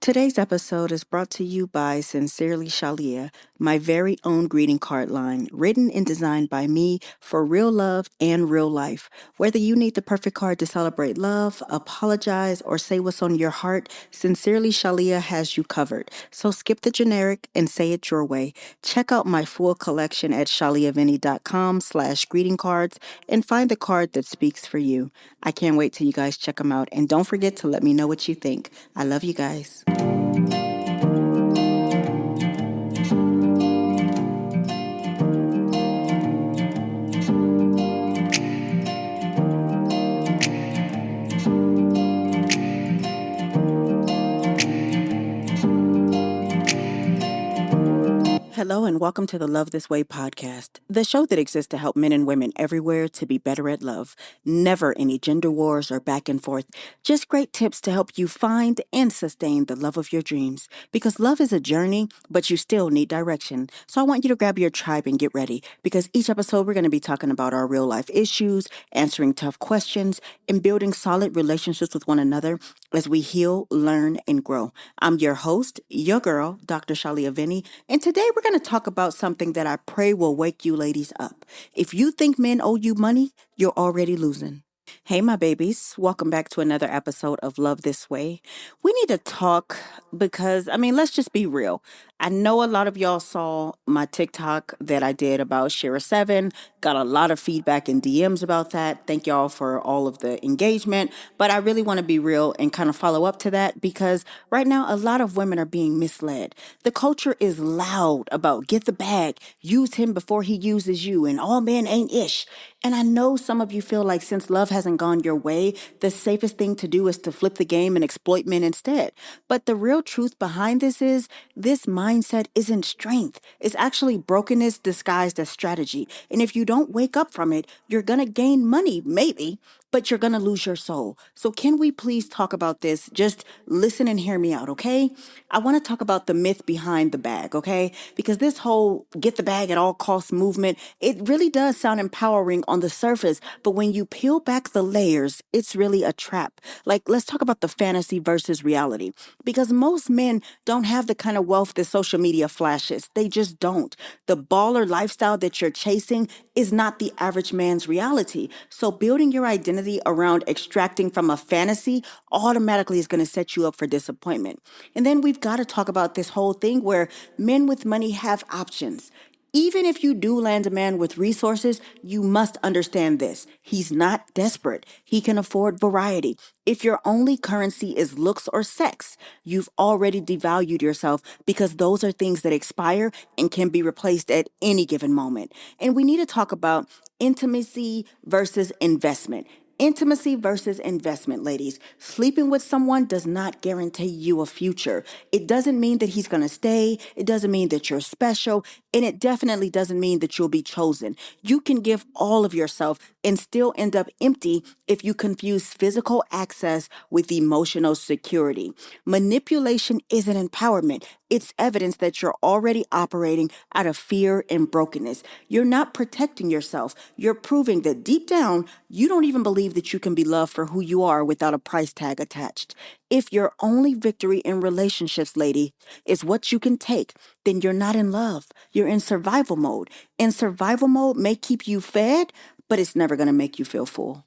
Today's episode is brought to you by Sincerely Shalia, my very own greeting card line, written and designed by me for real love and real life. Whether you need the perfect card to celebrate love, apologize, or say what's on your heart, Sincerely Shalia has you covered. So skip the generic and say it your way. Check out my full collection at shaliavinny.com/greeting cards and find the card that speaks for you. I can't wait till you guys check them out. And don't forget to let me know what you think. I love you guys. Hello, and welcome to the Love This Way podcast, the show that exists to help men and women everywhere to be better at love. Never any gender wars or back and forth, just great tips to help you find and sustain the love of your dreams. Because love is a journey, but you still need direction. So I want you to grab your tribe and get ready, because each episode we're going to be talking about our real life issues, answering tough questions, and building solid relationships with one another as we heal, learn, and grow. I'm your host, your girl, Dr. Shalia Vinny, and today we're going to talk about something that I pray will wake you ladies up. If you think men owe you money, you're already losing. Hey, my babies. Welcome back to another episode of Love This Way. We need to talk because, let's just be real. I know a lot of y'all saw my TikTok that I did about Shira 7. Got a lot of feedback and DMs about that. Thank y'all for all of the engagement. But I really want to be real and kind of follow up to that because right now a lot of women are being misled. The culture is loud about get the bag, use him before he uses you, and all men ain't ish. And I know some of you feel like since love hasn't gone your way, the safest thing to do is to flip the game and exploit men instead. But the real truth behind this is this mindset isn't strength. It's actually brokenness disguised as strategy. And if you don't wake up from it, you're going to gain money, maybe, but you're going to lose your soul. So can we please talk about this? Just listen and hear me out, okay? I want to talk about the myth behind the bag, okay? Because this whole get the bag at all costs movement, it really does sound empowering on the surface, but when you peel back the layers, it's really a trap. Like, let's talk about the fantasy versus reality. Because most men don't have the kind of wealth that social media flashes. They just don't. The baller lifestyle that you're chasing is not the average man's reality. So building your identity around extracting from a fantasy automatically is going to set you up for disappointment. And then we've got to talk about this whole thing where men with money have options. Even if you do land a man with resources, you must understand this. He's not desperate. He can afford variety. If your only currency is looks or sex, you've already devalued yourself because those are things that expire and can be replaced at any given moment. And we need to talk about intimacy versus investment. Intimacy versus investment, ladies. Sleeping with someone does not guarantee you a future. It doesn't mean that he's going to stay. It doesn't mean that you're special. And it definitely doesn't mean that you'll be chosen. You can give all of yourself and still end up empty if you confuse physical access with emotional security. Manipulation isn't empowerment. It's evidence that you're already operating out of fear and brokenness. You're not protecting yourself. You're proving that deep down, you don't even believe that you can be loved for who you are without a price tag attached. If your only victory in relationships, lady, is what you can take, then you're not in love. You're in survival mode. And survival mode may keep you fed, but it's never going to make you feel full.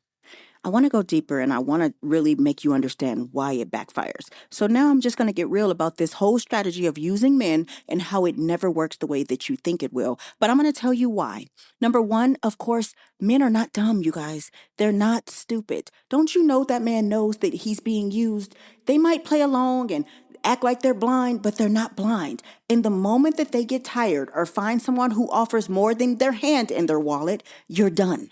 I want to go deeper and I want to really make you understand why it backfires. So now I'm just going to get real about this whole strategy of using men and how it never works the way that you think it will. But I'm going to tell you why. Number one, of course, men are not dumb, you guys. They're not stupid. Don't you know that man knows that he's being used? They might play along and act like they're blind, but they're not blind. In the moment that they get tired or find someone who offers more than their hand in their wallet, you're done.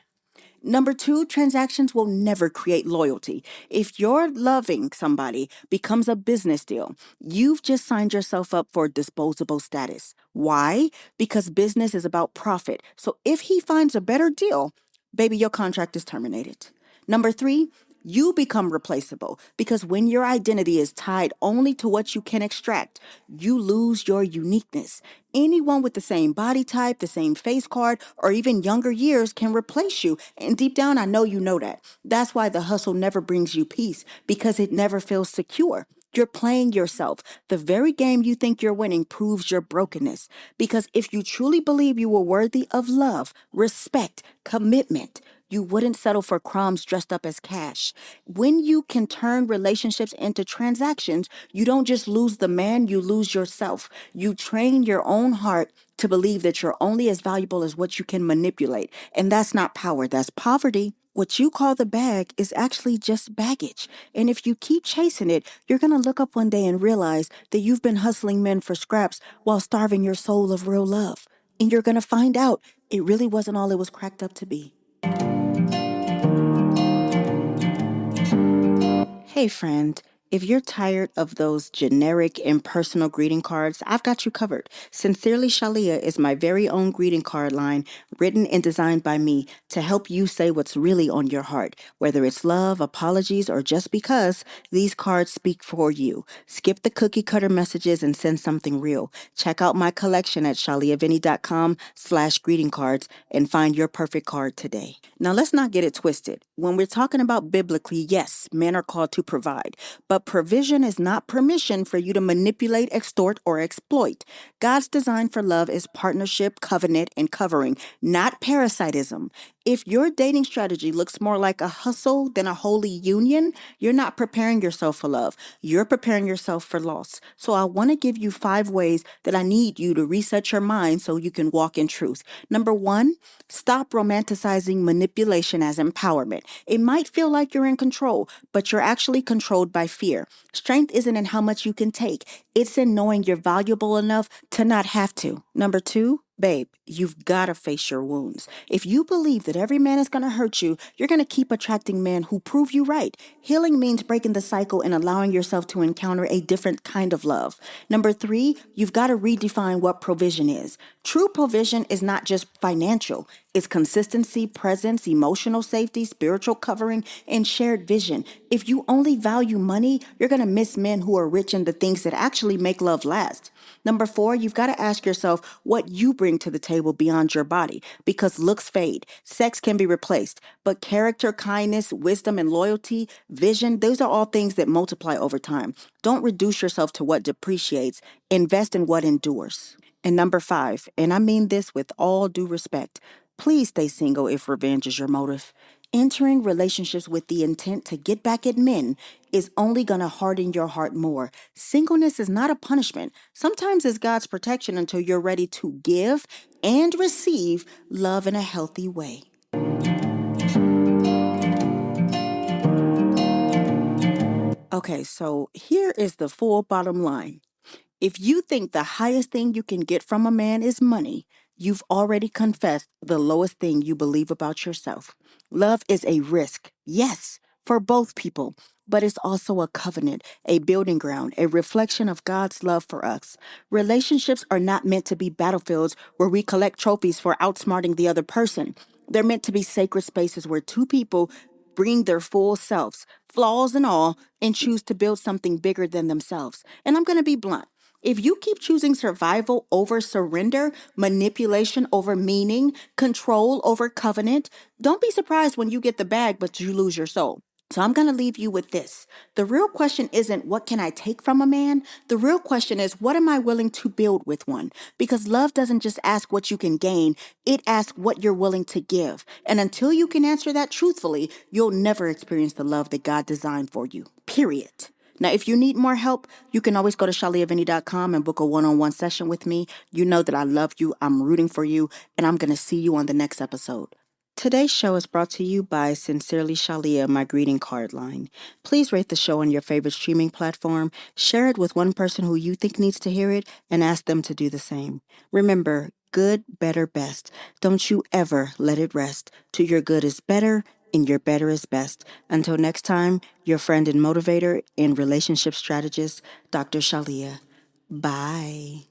Number two, transactions will never create loyalty. If your loving somebody becomes a business deal, you've just signed yourself up for disposable status. Why? Because business is about profit. So if he finds a better deal, baby, your contract is terminated. Number three, you become replaceable because when your identity is tied only to what you can extract, you lose your uniqueness. Anyone with the same body type, the same face card, or even younger years can replace you. And deep down, I know you know that. That's why the hustle never brings you peace because it never feels secure. You're playing yourself. The very game you think you're winning proves your brokenness. Because if you truly believe you were worthy of love, respect, commitment, you wouldn't settle for crumbs dressed up as cash. When you can turn relationships into transactions, you don't just lose the man, you lose yourself. You train your own heart to believe that you're only as valuable as what you can manipulate. And that's not power, that's poverty. What you call the bag is actually just baggage. And if you keep chasing it, you're going to look up one day and realize that you've been hustling men for scraps while starving your soul of real love. And you're going to find out it really wasn't all it was cracked up to be. Hey, friend. If you're tired of those generic, impersonal greeting cards, I've got you covered. Sincerely Shalia is my very own greeting card line, written and designed by me to help you say what's really on your heart. Whether it's love, apologies, or just because, these cards speak for you. Skip the cookie cutter messages and send something real. Check out my collection at shaliavinny.com/greeting cards and find your perfect card today. Now, let's not get it twisted. When we're talking about biblically, yes, men are called to provide, but provision is not permission for you to manipulate, extort, or exploit. God's design for love is partnership, covenant, and covering, not parasitism. If your dating strategy looks more like a hustle than a holy union, you're not preparing yourself for love. You're preparing yourself for loss. So I want to give you 5 ways that I need you to reset your mind so you can walk in truth. Number 1, stop romanticizing manipulation as empowerment. It might feel like you're in control, but you're actually controlled by fear. Strength isn't in how much you can take. It's in knowing you're valuable enough to not have to. Number 2, babe, you've got to face your wounds. If you believe that every man is going to hurt you, you're going to keep attracting men who prove you right. Healing means breaking the cycle and allowing yourself to encounter a different kind of love. Number 3, you've got to redefine what provision is. True provision is not just financial. It's consistency, presence, emotional safety, spiritual covering, and shared vision. If you only value money, you're going to miss men who are rich in the things that actually make love last. Number 4, you've got to ask yourself what you bring to the table beyond your body, because looks fade, sex can be replaced, but character, kindness, wisdom, and loyalty, vision, those are all things that multiply over time. Don't reduce yourself to what depreciates. Invest in what endures. And number 5, and I mean this with all due respect, please stay single if revenge is your motive. Entering relationships with the intent to get back at men is only going to harden your heart more. Singleness is not a punishment. Sometimes it's God's protection until you're ready to give and receive love in a healthy way. Okay, so here is the full bottom line. If you think the highest thing you can get from a man is money, you've already confessed the lowest thing you believe about yourself. Love is a risk, yes, for both people, but it's also a covenant, a building ground, a reflection of God's love for us. Relationships are not meant to be battlefields where we collect trophies for outsmarting the other person. They're meant to be sacred spaces where two people bring their full selves, flaws and all, and choose to build something bigger than themselves. And I'm going to be blunt. If you keep choosing survival over surrender, manipulation over meaning, control over covenant, don't be surprised when you get the bag, but you lose your soul. So I'm going to leave you with this. The real question isn't what can I take from a man? The real question is what am I willing to build with one? Because love doesn't just ask what you can gain, it asks what you're willing to give. And until you can answer that truthfully, you'll never experience the love that God designed for you. Period. Now, if you need more help, you can always go to shaliavinny.com and book a one-on-one session with me. You know that I love you, I'm rooting for you, and I'm going to see you on the next episode. Today's show is brought to you by Sincerely Shalia, my greeting card line. Please rate the show on your favorite streaming platform, share it with one person who you think needs to hear it, and ask them to do the same. Remember, good, better, best. Don't you ever let it rest. To your good is better, and your better is best. Until next time, your friend and motivator and relationship strategist, Dr. Shalia. Bye.